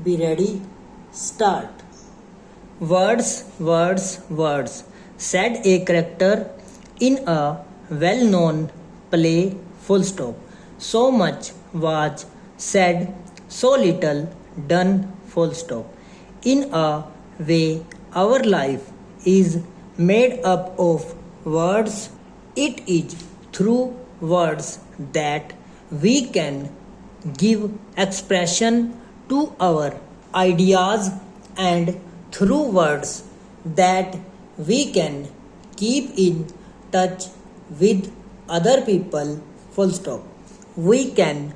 Be ready. Start. Words, words, words, said a character in a well known play, full stop. So much was said, so little done, full stop. In a way, our life is made up of words. It is through words that we can give expression to our ideas and through words that we can keep in touch with other people, full stop. We can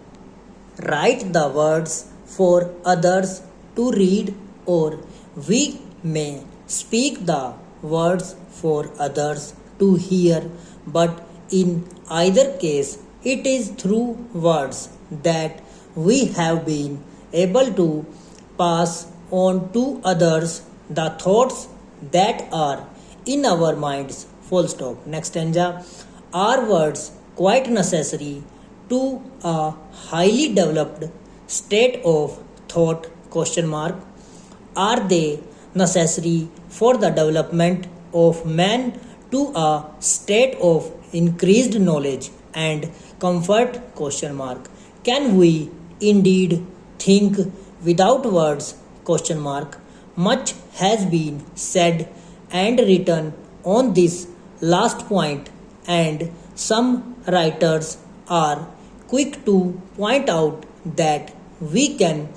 write the words for others to read, or we may speak the words for others to hear, but in either case, it is through words that we have been able to pass on to others the thoughts that are in our minds, full stop. Next stanza. Are words quite necessary to a highly developed state of thought, question mark? Are they necessary for the development of man to a state of increased knowledge and comfort, question mark? Can we indeed think without words, question mark? Much has been said and written on this last point, and some writers are quick to point out that we can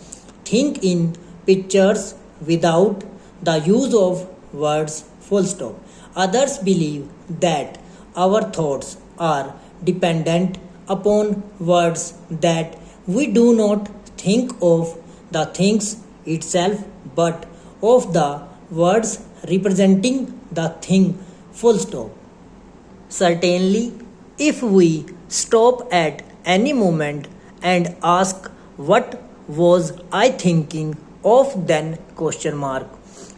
think in pictures without the use of words, full stop. Others believe that our thoughts are dependent upon words, that we do not think of the things itself but of the words representing the thing, full stop. Certainly, if we stop at any moment and ask what was I thinking of then, question mark,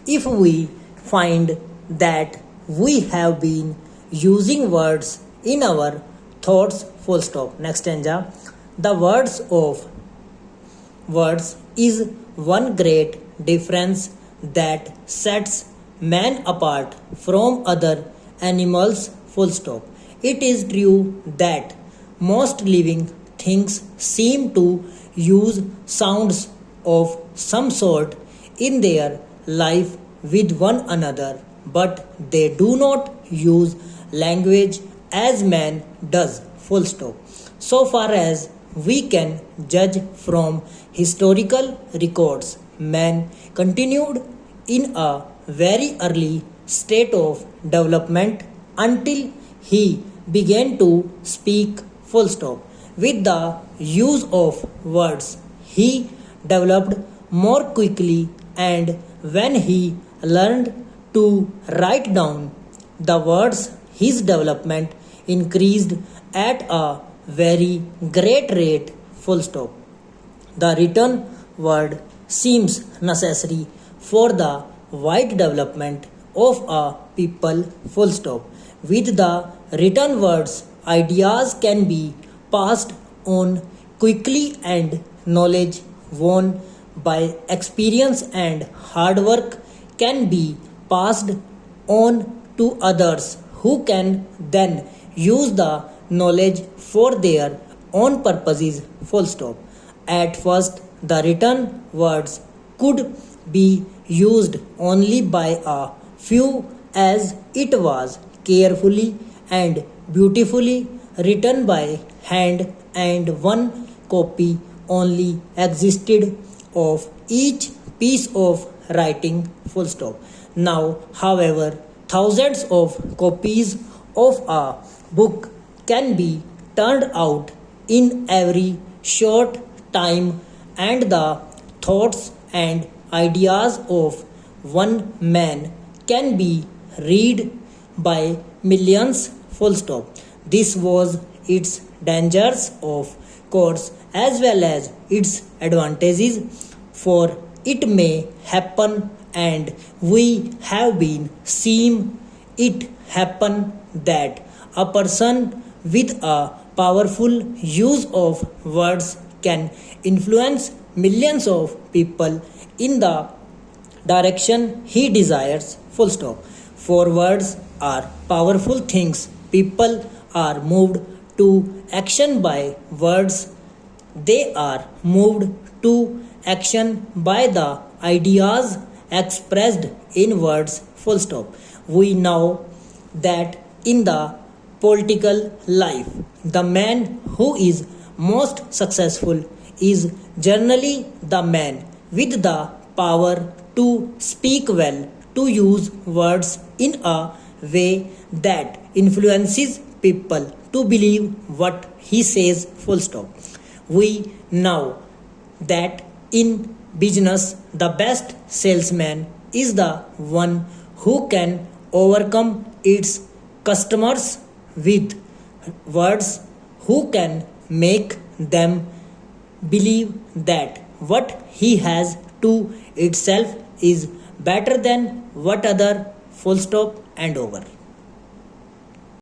if we find that we have been using words in our thoughts, full stop. Next stanza. The words of words is one great difference that sets man apart from other animals, full stop. It is true that most living things seem to use sounds of some sort in their life with one another, but they do not use language as man does, full stop. So far as we can judge from historical records, man continued in a very early state of development until he began to speak, full stop. With the use of words, he developed more quickly, and when he learned to write down the words, his development increased at a very great rate, full stop. The written word seems necessary for the wide development of a people, full stop. With the written words, ideas can be passed on quickly and knowledge won by experience and hard work can be passed on to others who can then use the knowledge for their own purposes, full stop. At first, the written words could be used only by a few, as it was carefully and beautifully written by hand, and one copy only existed of each piece of writing, full stop. Now, however, thousands of copies of a book can be turned out in every short time, and the thoughts and ideas of one man can be read by millions, full stop. This was its dangers, of course, as well as its advantages, for it may happen, and we have been seen it happen, that a person with a powerful use of words can influence millions of people in the direction he desires. Full stop. For words are powerful things. People are moved to action by words. They are moved to action by the ideas expressed in words. Full stop. We know that in the political life, the man who is most successful is generally the man with the power to speak well, to use words in a way that influences people to believe what he says. Full stop. We know that in business, the best salesman is the one who can overcome its customers with words, who can make them believe that what he has to itself is better than what other. Full stop and over.